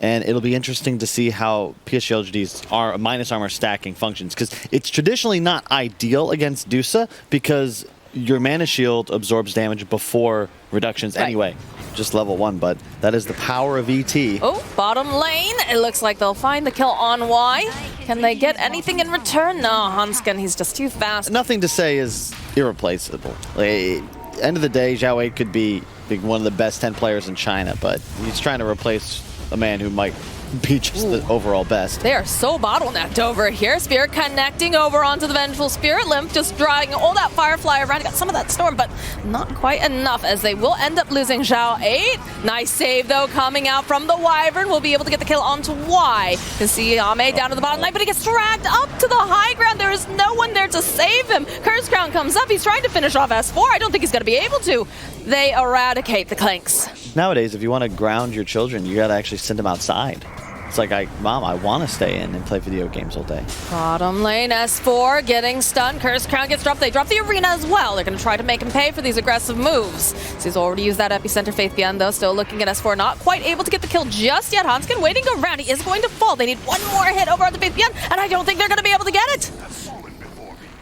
And it'll be interesting to see how PSG.LGD's minus armor stacking functions, because it's traditionally not ideal against Dusa, because your mana shield absorbs damage before reductions anyway. Just level 1, but that is the power of ET. Oh, bottom lane. It looks like they'll find the kill on Y. Can they get anything in return? No, Hanskin, he's just too fast. Nothing to say is irreplaceable. End of the day, Zhao 8 could be one of the best 10 players in China, but he's trying to replace a man who might be just the overall best. They are so bottlenecked over here. Spirit connecting over onto the Vengeful Spirit. Limp just dragging all that Firefly around. Got some of that Storm, but not quite enough, as they will end up losing Zhao 8. Nice save, though, coming out from the Wyvern. Will be able to get the kill onto Y. You see Ame down to the bottom line, but he gets dragged up to the high ground. There is no one there to save him. Curse Crown comes up. He's trying to finish off S4. I don't think he's going to be able to. They eradicate the Clanks. Nowadays, if you want to ground your children, you got to actually send them outside. It's like, Mom, I want to stay in and play video games all day. Bottom lane, S4 getting stunned. Curse Crown gets dropped. They drop the arena as well. They're going to try to make him pay for these aggressive moves. So he's already used that Epicenter Faith Beyond, though. Still looking at S4. Not quite able to get the kill just yet. Hanskin waiting around. He is going to fall. They need one more hit over on the Faith Beyond, and I don't think they're going to be able to get it.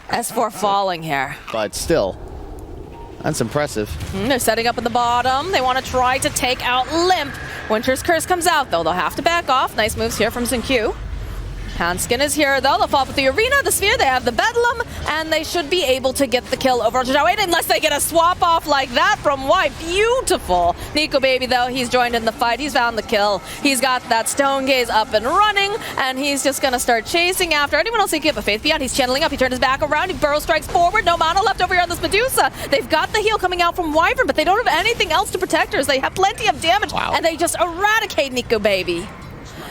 S4 falling here. But still, that's impressive. They're setting up at the bottom. They want to try to take out Limp. Winter's Curse comes out, though. They'll have to back off. Nice moves here from Zinq. Hanskin is here, though. They'll fall with the arena, the sphere. They have the Bedlam, and they should be able to get the kill over to Zhao 8, unless they get a swap off like that from Y. Beautiful. Nico Baby, though, he's joined in the fight. He's found the kill. He's got that Stone Gaze up and running, and he's just going to start chasing after anyone else he can get. But Faith Beyond, he's channeling up. He turned his back around. He burrow strikes forward. No mana left over here on this Medusa. They've got the heal coming out from Wyvern, but they don't have anything else to protect her. They have plenty of damage, and they just eradicate Nico Baby.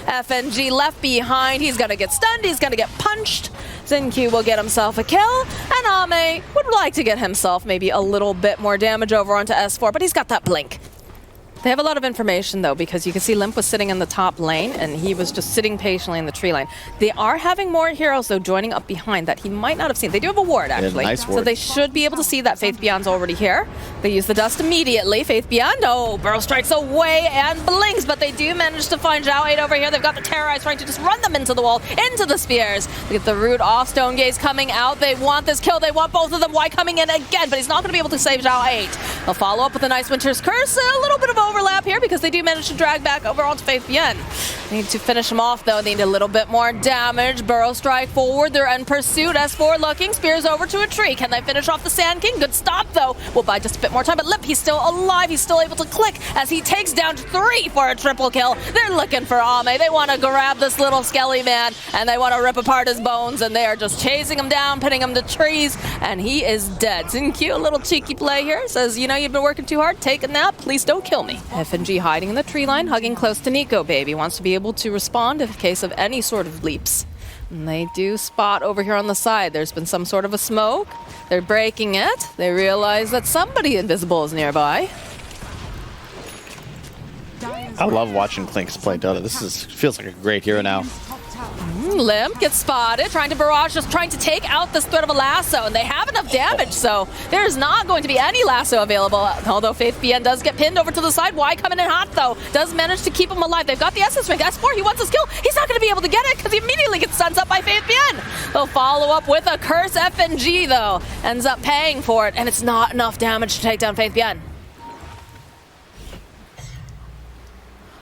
FNG left behind. He's going to get stunned. He's going to get punched. Zinq will get himself a kill. And Ame would like to get himself maybe a little bit more damage over onto S4, but he's got that blink. They have a lot of information, though, because you can see Limp was sitting in the top lane, and he was just sitting patiently in the tree line. They are having more heroes, though, joining up behind that he might not have seen. They do have a ward, actually. Nice ward. So they should be able to see that Faith Beyond's already here. They use the dust immediately. Faith Beyond, oh, burrow strikes away and blinks, but they do manage to find Zhao 8 over here. They've got the Terrorize trying to just run them into the wall, into the spears. They get the root off. Stone Gaze coming out. They want this kill. They want both of them. Y coming in again, but he's not going to be able to save Zhao 8. They'll follow up with a nice Winter's Curse. A little bit of overlap here because they do manage to drag back over onto Faith Beyond. Need to finish him off, though. They need a little bit more damage. Burrow strike forward. They're in pursuit. S4 looking. Spears over to a tree. Can they finish off the Sand King? Good stop, though. We'll buy just a bit more time. But Limp, he's still alive. He's still able to click as he takes down 3 for a triple kill. They're looking for Ame. They want to grab this little skelly man, and they want to rip apart his bones, and they are just chasing him down, pinning him to trees, and he is dead. Zinq, a little cheeky play here. Says, you know, you've been working too hard. Take a nap. Please don't kill me. FNG hiding in the tree line, hugging close to Nico Baby. Wants to be able to respond in case of any sort of leaps. And they do spot over here on the side. There's been some sort of a smoke. They're breaking it. They realize that somebody invisible is nearby. I love watching Clinks play Dota. This feels like a great hero now. Limp gets spotted, trying to barrage, just trying to take out this threat of a lasso, and they have enough damage, so there's not going to be any lasso available, although Faith Beyond does get pinned over to the side. Y coming in hot, though, does manage to keep him alive. They've got the essence ring. S4, he wants his kill. He's not going to be able to get it because he immediately gets stunned up by Faith Beyond. They'll follow up with a curse. FNG, though, ends up paying for it, and it's not enough damage to take down Faith Beyond.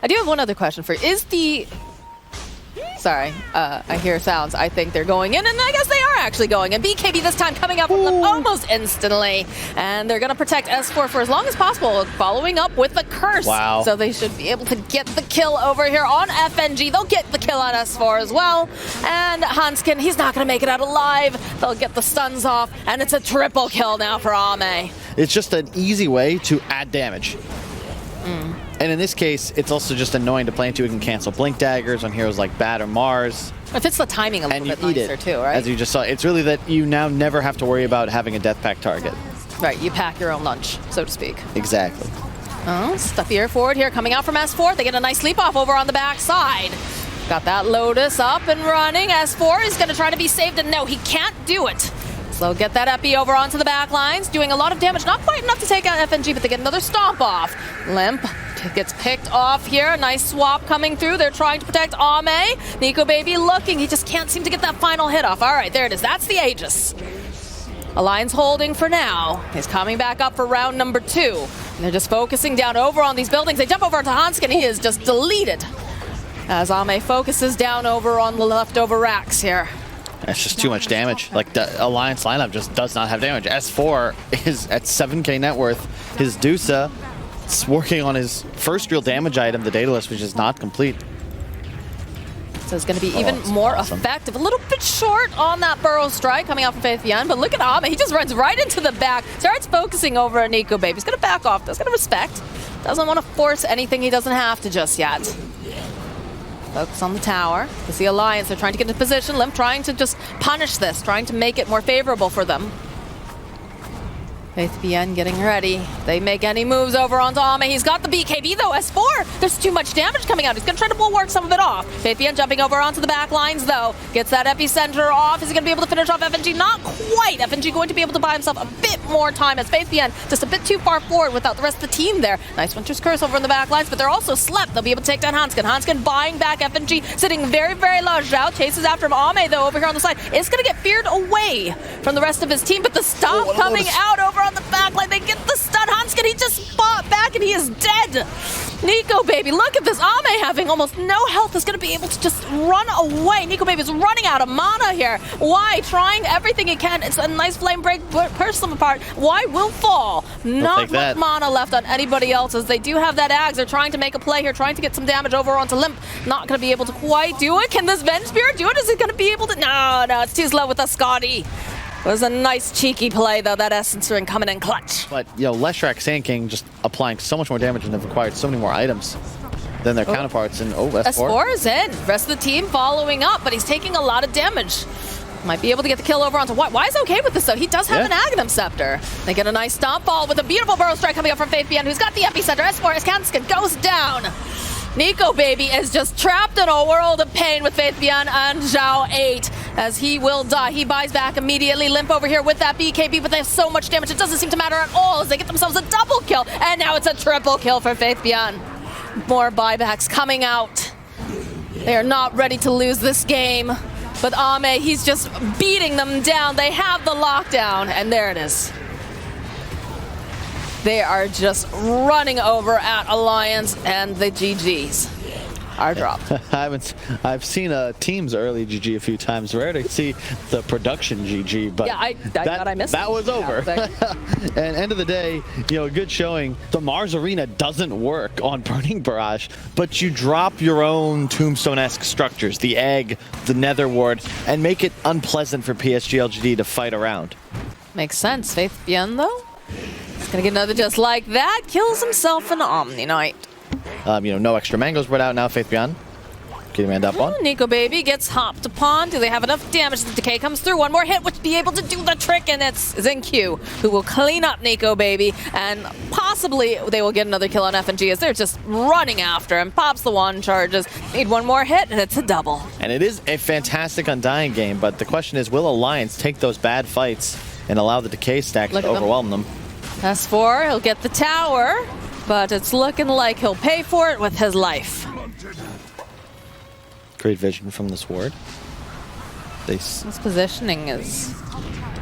I do have one other question for you. Is the... Sorry, I hear sounds. I think they're going in, and I guess they are actually going in. BKB this time coming up from them almost instantly. And they're going to protect S4 for as long as possible, following up with the curse. Wow. So they should be able to get the kill over here on FNG. They'll get the kill on S4 as well. And Hanskin, he's not going to make it out alive. They'll get the stuns off, and it's a triple kill now for Ame. It's just an easy way to add damage. And in this case, it's also just annoying to play into. It can cancel Blink Daggers on heroes like Bat or Mars. It fits the timing a little bit nicer too, right? As you just saw, it's really that you now never have to worry about having a Death Pack target. Right, you pack your own lunch, so to speak. Exactly. Oh, stuffier forward here, coming out from S4. They get a nice leap off over on the back side. Got that Lotus up and running. S4 is going to try to be saved, and no, he can't do it. So they'll get that Epi over onto the back lines, doing a lot of damage. Not quite enough to take out FNG, but they get another stomp off. Limp gets picked off here. A nice swap coming through. They're trying to protect Ame. Nico Baby looking. He just can't seem to get that final hit off. All right, there it is. That's the Aegis. Alliance holding for now. He's coming back up for round number 2. They're just focusing down over on these buildings. They jump over to Hanskin. He is just deleted as Ame focuses down over on the leftover racks here. That's just too much damage. Like, the Alliance lineup just does not have damage. S4 is at 7k net worth. His Dusa is working on his first real damage item, the Daedalus, which is not complete. So it's going to be even more effective. A little bit short on that Burrow Strike coming out from Faith Beyond, but look at Ame. He just runs right into the back, starts focusing over at Nico Baby. He's going to back off. That's going to respect. Doesn't want to force anything he doesn't have to just yet. Focus on the tower. It's the Alliance. They're trying to get into position. Limp trying to just punish this, trying to make it more favorable for them. Faith BN getting ready. They make any moves over onto Ame. He's got the BKB though. S4, there's too much damage coming out. He's going to try to bulwark some of it off. Faith BN jumping over onto the back lines though. Gets that epicenter off. Is he going to be able to finish off FNG? Not quite. FNG going to be able to buy himself a bit more time as Faith BN just a bit too far forward without the rest of the team there. Nice Winter's Curse over in the back lines, but they're also slept. They'll be able to take down Hanskin. Hanskin buying back FNG, sitting very, very low. Zhao chases after him. Ame though over here on the side is going to get feared away from the rest of his team, but the stomp coming out over on the back line. They get the stun. Hanskin, he just fought back and he is dead. Nico Baby, look at this. Ame having almost no health is going to be able to just run away. Nico Baby is running out of mana here. Why? Trying everything he can. It's a nice flame break, burst them apart. Why will fall? Not much mana left on anybody else as they do have that Ags. They're trying to make a play here, trying to get some damage over onto Limp. Not going to be able to quite do it. Can this Venge Spirit do it? Is it going to be able to? No, it's too slow with the Scotty. It was a nice cheeky play though, that Essence Ring coming in clutch. But, you know, Leshrac Sand King just applying so much more damage and they've required so many more items than their counterparts. And S4. S4 is in. Rest of the team following up, but he's taking a lot of damage. Might be able to get the kill over onto White. Why is okay with this though? He does have an Aghanim Scepter. They get a nice stomp ball with a beautiful Burrow Strike coming up from Faith BN, who's got the epicenter. S4 as Kanskin goes down. Nico Baby is just trapped in a world of pain with Faith Beyond and Zhao 8 as he will die. He buys back immediately. Limp over here with that BKB, but they have so much damage. It doesn't seem to matter at all as they get themselves a double kill. And now it's a triple kill for Faith Beyond. More buybacks coming out. They are not ready to lose this game. But Ame, he's just beating them down. They have the lockdown, and there it is. They are just running over at Alliance, and the GGs are dropped. I've seen a team's early GG a few times. Rare to see the production GG, but yeah, I thought I missed that was over. And end of the day, you know, good showing. The Mars Arena doesn't work on Burning Barrage, but you drop your own Tombstone-esque structures, the Egg, the Nether Ward, and make it unpleasant for PSG.LGD to fight around. Makes sense. Faith Bien, though? Gonna get another just like that. Kills himself an Omni Knight. You know, no extra mangoes brought out now. Faith Beyond getting manned up on. Nico Baby gets hopped upon. Do they have enough damage? The decay comes through. One more hit, which be able to do the trick, and it's Zinq who will clean up Nico Baby, and possibly they will get another kill on FNG as they're just running after him. Pops the one, charges. Need one more hit, and it's a double. And it is a fantastic Undying game, but the question is, will Alliance take those bad fights and allow the decay stack to overwhelm them? S4, he'll get the tower, but it's looking like he'll pay for it with his life. Great vision from this ward. This positioning is...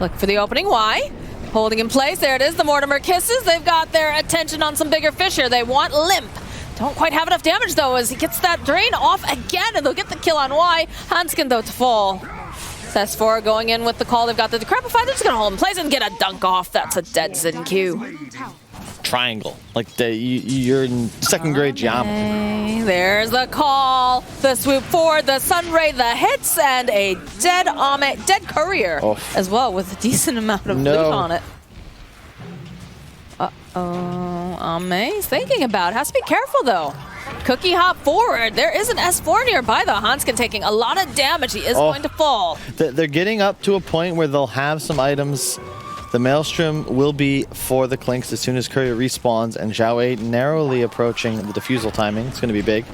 Look for the opening. Why? Holding in place. There it is. The Mortimer kisses. They've got their attention on some bigger fish here. They want Limp. Don't quite have enough damage, though, as he gets that drain off again, and they'll get the kill on Y. Hanskin, though, to fall. S4 going in with the call. They've got the Decrepify. They're just going to hold in place and get a dunk off. That's a dead Zinq. Triangle. Like, you're in second grade geometry. There's the call. The swoop forward, the Sunray, the hits, and a dead Ame, dead Courier as well with a decent amount of loot on it. Ame's thinking about it. Has to be careful, though. Cookie hop forward. There is an S4 nearby, though. Hanskin taking a lot of damage. He is going to fall. They're getting up to a point where they'll have some items. The Maelstrom will be for the Clinks as soon as Courier respawns, and Zhao 8 narrowly approaching the defusal timing. It's going to be big.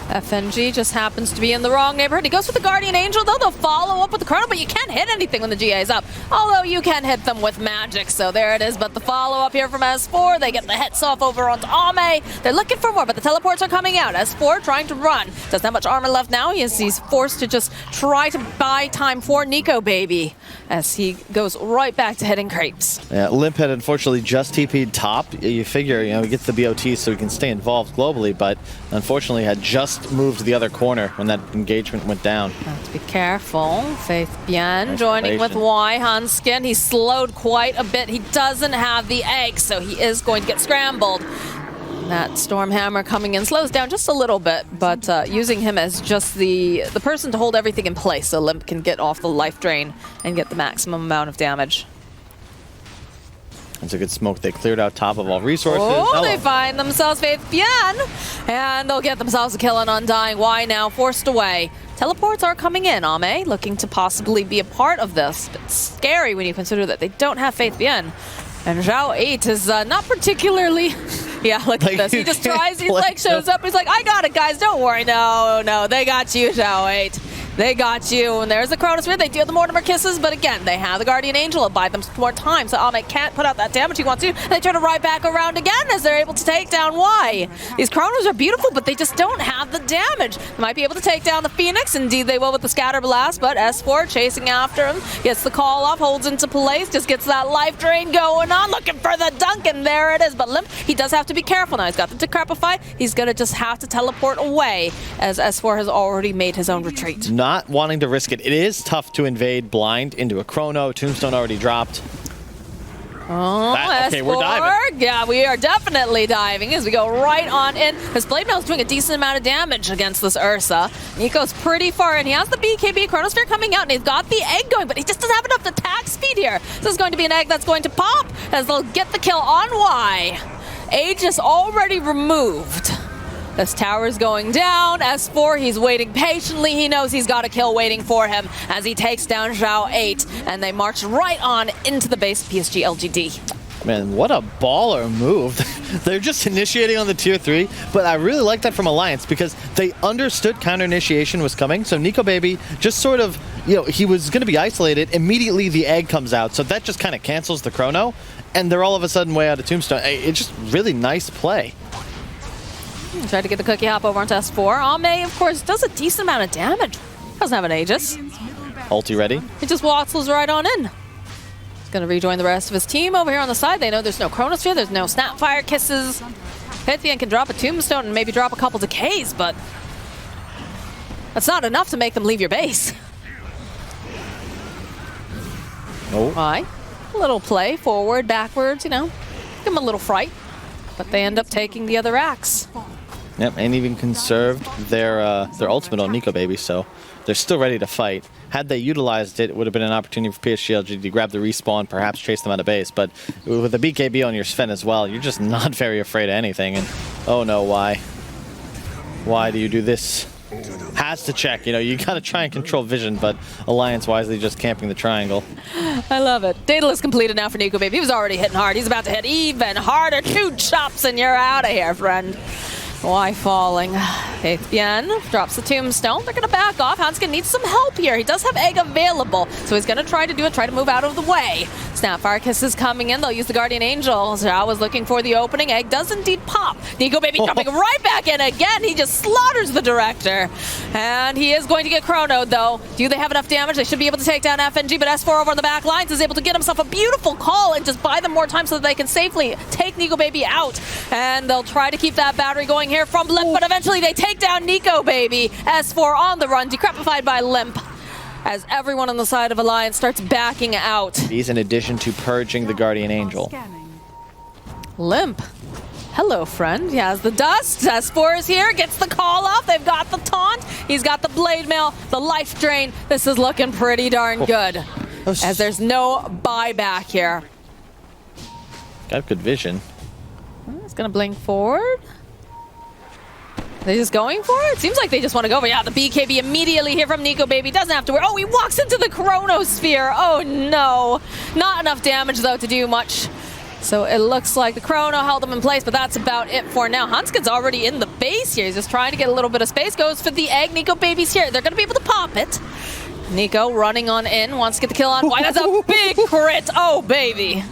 FNG just happens to be in the wrong neighborhood. He goes for the Guardian Angel, though. They'll follow up with the Chrono, but you can't hit anything when the GA is up. Although you can hit them with magic, so there it is. But the follow-up here from S4, they get the hits off over onto Ame. They're looking for more, but the teleports are coming out. S4 trying to run. Doesn't have much armor left now. He's forced to just try to buy time for Nico Baby as he goes right back to hitting creeps. Yeah, Limp had unfortunately just TP'd top. You figure, he gets the BOT so he can stay involved globally, but unfortunately had just moved to the other corner when that engagement went down. Have to be careful. Faith Bien joining with Y. Hanskin, he's slowed quite a bit. He doesn't have the egg, so he is going to get scrambled. That Stormhammer coming in slows down just a little bit, but using him as just the person to hold everything in place so Limp can get off the life drain and get the maximum amount of damage. It's a good smoke. They cleared out top of all resources. Oh, they find themselves Faith Bien, and they'll get themselves a kill on Undying. Y now forced away. Teleports are coming in. Ame looking to possibly be a part of this. It's scary when you consider that they don't have Faith Bien. And Zhao 8 is not particularly... Yeah, look at this. He just tries, he shows up, he's like, I got it, guys, don't worry. No, they got you, Zhao 8. They got you. And there's the Chronosphere. They deal the Mortimer Kisses, but again, they have the Guardian Angel. It'll buy them some more time, so Ame can't put out that damage he wants to. And they try to ride back around again as they're able to take down Y. These Chronos are beautiful, but they just don't have the damage. They might be able to take down the Phoenix. Indeed, they will with the Scatter Blast, but S4 chasing after him. Gets the call off, holds into place, just gets that life drain going on, looking for the dunk, and there it is. But Limp, he does have to be careful now. He's got the Decrepify. He's going to just have to teleport away as S4 has already made his own retreat. Not wanting to risk it. It is tough to invade blind into a Chrono. Tombstone already dropped. Oh, okay, we're diving. Yeah, we are definitely diving as we go right on in. His Blade Mail is doing a decent amount of damage against this Ursa. Nico's pretty far in. He has the BKB Chronosphere coming out, and he's got the egg going, but he just doesn't have enough attack speed here. This is going to be an egg that's going to pop as they'll get the kill on Y. Aegis already removed. This tower's going down. S4, he's waiting patiently. He knows he's got a kill waiting for him as he takes down Zhao 8, and they march right on into the base of PSG.LGD. Man, what a baller move. They're just initiating on the tier 3, but I really like that from Alliance because they understood counter initiation was coming. So Nico Baby just sort of, he was going to be isolated. Immediately the egg comes out, so that just kind of cancels the Chrono, and they're all of a sudden way out of Tombstone. It's just really nice play. Try to get the cookie hop over onto S4. Ame, of course, does a decent amount of damage. Doesn't have an Aegis. Ulti ready? He just wattles right on in. He's going to rejoin the rest of his team over here on the side. They know there's no Chronosphere, there's no Snapfire Kisses. Pythian can drop a Tombstone and maybe drop a couple decays, but that's not enough to make them leave your base. Oh. Why? A little play, forward, backwards, give them a little fright. But they end up taking the other axe. Yep, and even conserved their ultimate on Nico Baby, so they're still ready to fight. Had they utilized it, it would have been an opportunity for PSG.LGD to grab the respawn, perhaps chase them out of base. But with a BKB on your Sven as well, you're just not very afraid of anything. And oh no, why? Why do you do this? Has to check, you gotta try and control vision, but Alliance wisely just camping the triangle. I love it. Daedalus completed now for Nico Baby. He was already hitting hard. He's about to hit even harder. 2 chops and you're out of here, friend. Why falling? Faith Bien drops the Tombstone. They're going to back off. Hanskin needs some help here. He does have egg available, so he's going to try to move out of the way. Snapfire Kiss is coming in. They'll use the Guardian Angel. Zhao was looking for the opening. Egg does indeed pop. Nico Baby jumping right back in again. He just slaughters the Director. And he is going to get chronoed, though. Do they have enough damage? They should be able to take down FNG, but S4 over on the back lines is able to get himself a beautiful call and just buy them more time so that they can safely take Nico Baby out. And they'll try to keep that battery going here from Limp, but eventually they take down Nico Baby. S4 on the run, decrepified by Limp, as everyone on the side of Alliance starts backing out. He's in addition to purging the Guardian Angel. Limp. Hello, friend. He has the dust. S4 is here, gets the call off. They've got the taunt. He's got the blade mail, the life drain. This is looking pretty darn good, as there's no buyback here. Got good vision. It's going to blink forward. They're just going for it? Seems like they just want to go for it. Yeah, the BKB immediately here from Nico Baby. Doesn't have to worry. Oh, he walks into the Chronosphere. Oh, no. Not enough damage, though, to do much. So it looks like the Chrono held him in place, but that's about it for now. Hanskin's already in the base here. He's just trying to get a little bit of space. Goes for the egg. Nico Baby's here. They're going to be able to pop it. Nico running on in, wants to get the kill on. Why, that's a big crit. Oh, baby.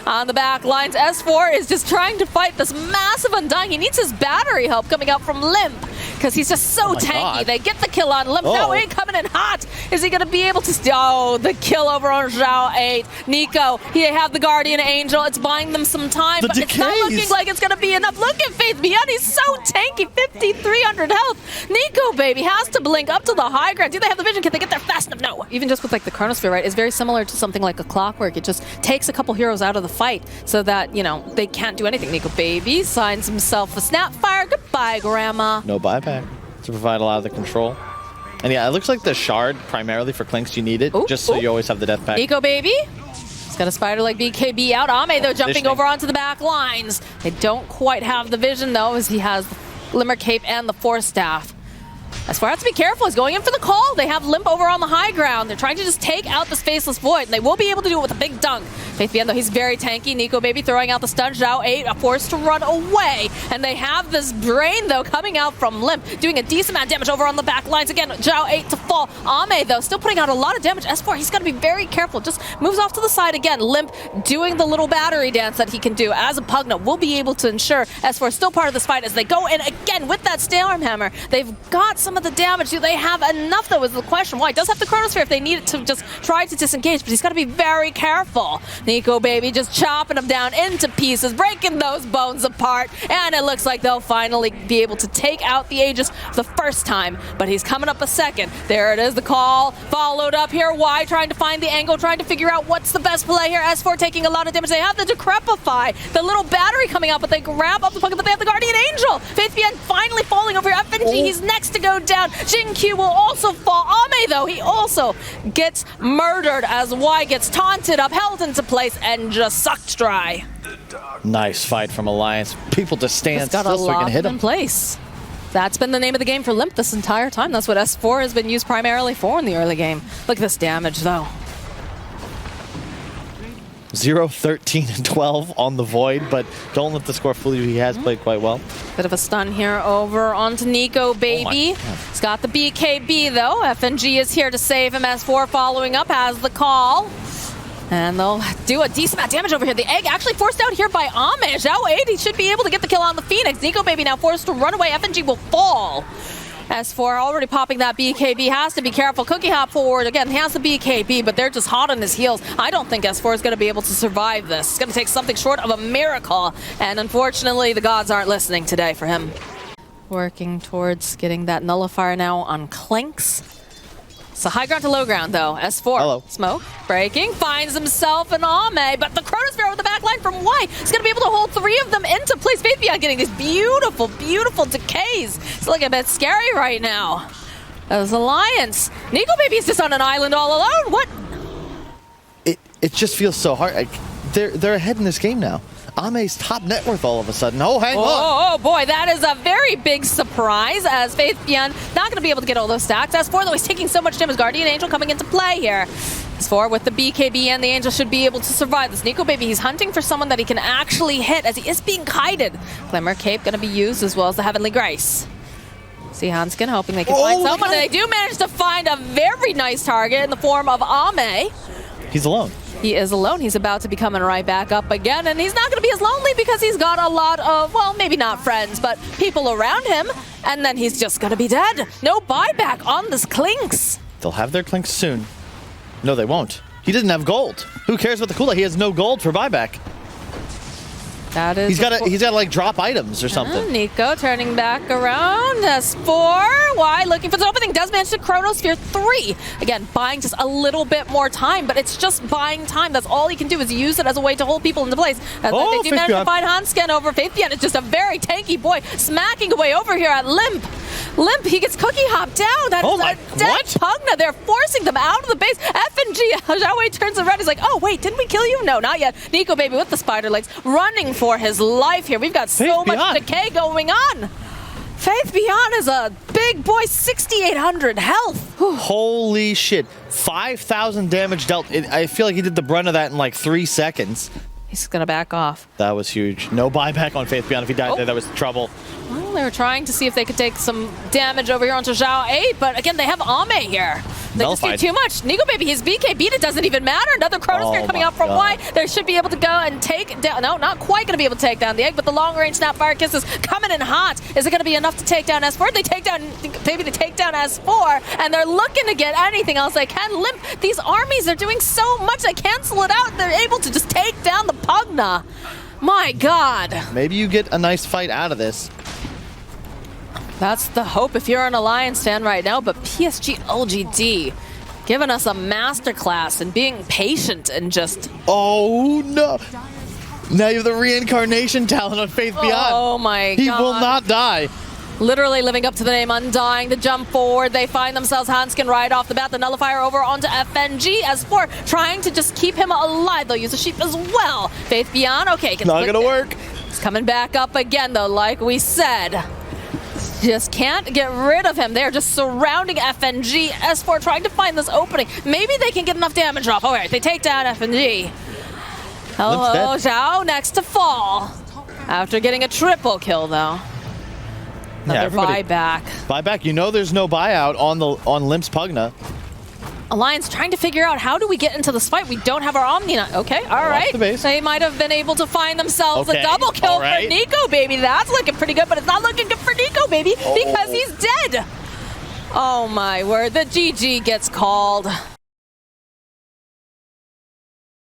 On the back lines, S4 is just trying to fight this massive Undying. He needs his battery help coming out from Limp because he's just so tanky. God. They get the kill on Limp. Now 8 coming in hot. Is he going to be able to... Oh, the kill over on Zhao 8. Nico, he have the Guardian Angel. It's buying them some time, but it's not looking like it's going to be enough. Look at Faith_Beyond. He's so tanky. 5,300 health. Nico, baby, has to blink up to the high ground. Do they have the vision? Can they get there fast enough? No. Even just with like the Chronosphere, right, is very similar to something like a Clockwork. It just takes a couple heroes out of the fight so that, you know, they can't do anything. Nico Baby signs himself a Snapfire. Goodbye, Grandma. No buyback to provide a lot of the control. And yeah, it looks like the shard primarily for Clinks you need it, just so you always have the death pack. Nico Baby. He's got a spider leg BKB out. Ame, though, jumping over onto the back lines. They don't quite have the vision, though, as he has the Glimmer Cape and the Force Staff. S4 has to be careful. He's going in for the call. They have Limp over on the high ground. They're trying to just take out this Faceless Void, and they will be able to do it with a big dunk. Faith_Beyond, though, he's very tanky. Nico Baby throwing out the stun. Zhao 8 forced to run away. And they have this Brain, though, coming out from Limp, doing a decent amount of damage over on the back lines. Again, Zhao 8 to fall. Ame, though, still putting out a lot of damage. S4, he's got to be very careful. Just moves off to the side again. Limp doing the little battery dance that he can do. As a Pugna, will be able to ensure S4 is still part of this fight as they go in again with that Storm Hammer. They've got some of the damage. Do they have enough, though, is the question. Why? He does have the Chronosphere if they need it to just try to disengage, but he's got to be very careful. Nico Baby just chopping them down into pieces, breaking those bones apart, and it looks like they'll finally be able to take out the Aegis the first time, but he's coming up a second. There it is, the call, followed up here. Why? Trying to find the angle, trying to figure out what's the best play here. S4 taking a lot of damage. They have the Decrepify, the little battery coming out, but they grab up the puck, but they have the Guardian Angel. Faith_Beyond finally falling over here. FNG, he's next to go down. Jin-Q will also fall. Ame, though, he also gets murdered as Y gets taunted up, held into place, and just sucked dry. Nice fight from Alliance. People just stand still so we can hit him. In place. That's been the name of the game for Limp this entire time. That's what S4 has been used primarily for in the early game. Look at this damage, though. 0, 13, and 12 on the Void, but don't let the score fool you. He has played quite well. Bit of a stun here over onto Nico Baby. He's got the BKB, though. FNG is here to save him. S4 following up, has the call. And they'll do a decent amount of damage over here. The egg actually forced out here by Ame. Zhao 8, he should be able to get the kill on the Phoenix. Nico Baby now forced to run away. FNG will fall. S4 already popping that BKB, has to be careful. Cookie hop forward. Again, he has the BKB, but they're just hot on his heels. I don't think S4 is going to be able to survive this. It's going to take something short of a miracle, and unfortunately, the gods aren't listening today for him. Working towards getting that nullifier now on Clinks. So high ground to low ground, though. S4. Hello. Smoke. Breaking. Finds himself an Ame, but the Chronosphere with the back line from Y. He's going to be able to hold 3 of them into place. Faith_Beyond getting these beautiful, beautiful decays. It's looking a bit scary right now. As Alliance. Nico Baby is just on an island all alone. What? It just feels so hard. Like, they're ahead in this game now. Ame's top net worth all of a sudden. Oh, hang on. Oh, boy, that is a very big surprise as Faith_Beyond not going to be able to get all those stacks. S4, though, he's taking so much damage. Guardian Angel coming into play here. S4 with the BKB and the Angel should be able to survive this. Nico Baby, he's hunting for someone that he can actually hit as he is being kited. Glimmer Cape going to be used as well as the Heavenly Grace. See Hanskin hoping they can find someone. They do manage to find a very nice target in the form of Ame. He's alone. He is alone. He's about to be coming right back up again, and he's not going to be as lonely because he's got a lot of, well, maybe not friends, but people around him, and then he's just going to be dead. No buyback on this Clinks. They'll have their Clinks soon. No, they won't. He doesn't have gold. Who cares about the cooldown? He has no gold for buyback. That is he's got to like drop items or something. Nico turning back around. S4. Y looking for the opening. Does manage to Chronosphere 3. Again, buying just a little bit more time, but it's just buying time. That's all he can do is use it as a way to hold people into place. They do manage to find Hanskin over. Faith_Beyond is just a very tanky boy smacking away over here at Limp. Limp, he gets cookie hopped down. That is a dead Pugna. They're forcing them out of the base. FNG, Zhao 8 turns around. He's like, oh, wait, didn't we kill you? No, not yet. Nico Baby with the spider legs running for his life here. We've got so much decay going on. Faith_Beyond is a big boy, 6,800 health. Holy shit. 5,000 damage dealt. I feel like he did the brunt of that in like 3 seconds. He's going to back off. That was huge. No buyback on Faith Beyond. If he died there, that was trouble. Well, they were trying to see if they could take some damage over here onto Zhao 8, but again, they have Ame here. They just do too much. Nico Baby, his BK beat, it doesn't even matter. Another Chronosphere coming out from Y. They should be able to go and take down, no, not quite going to be able to take down the egg, but the long-range Snapfire Kiss is coming in hot. Is it going to be enough to take down S4? They take down, maybe they take down S4, and they're looking to get anything else they can. Limp, these armies are doing so much, they cancel it out. They're able to just take down the Pugna. My God. Maybe you get a nice fight out of this. That's the hope if you're an Alliance fan right now, but PSG.LGD giving us a masterclass in being patient and just... Oh, no. Now you have the reincarnation talent on Faith Beyond. Oh, my God. He will not die. Literally living up to the name Undying. The jump forward, they find themselves Hanskin right off the bat. The Nullifier over onto FNG. S4 trying to just keep him alive. They'll use a sheep as well. Faith Beyond, okay. Not going to work. He's coming back up again, though, like we said. Just can't get rid of him. They're just surrounding FNG. S4 trying to find this opening. Maybe they can get enough damage off. All right, they take down FNG. Hello, Zhao next to fall. After getting a triple kill, though. Another buyback. Buyback. You know there's no buyout on Limp's Pugna. Alliance trying to figure out how do we get into this fight. We don't have our Omni. Okay, all right. They might have been able to find themselves a double kill for Nico Baby. That's looking pretty good, but it's not looking good for Nico Baby because he's dead. Oh my word, the GG gets called.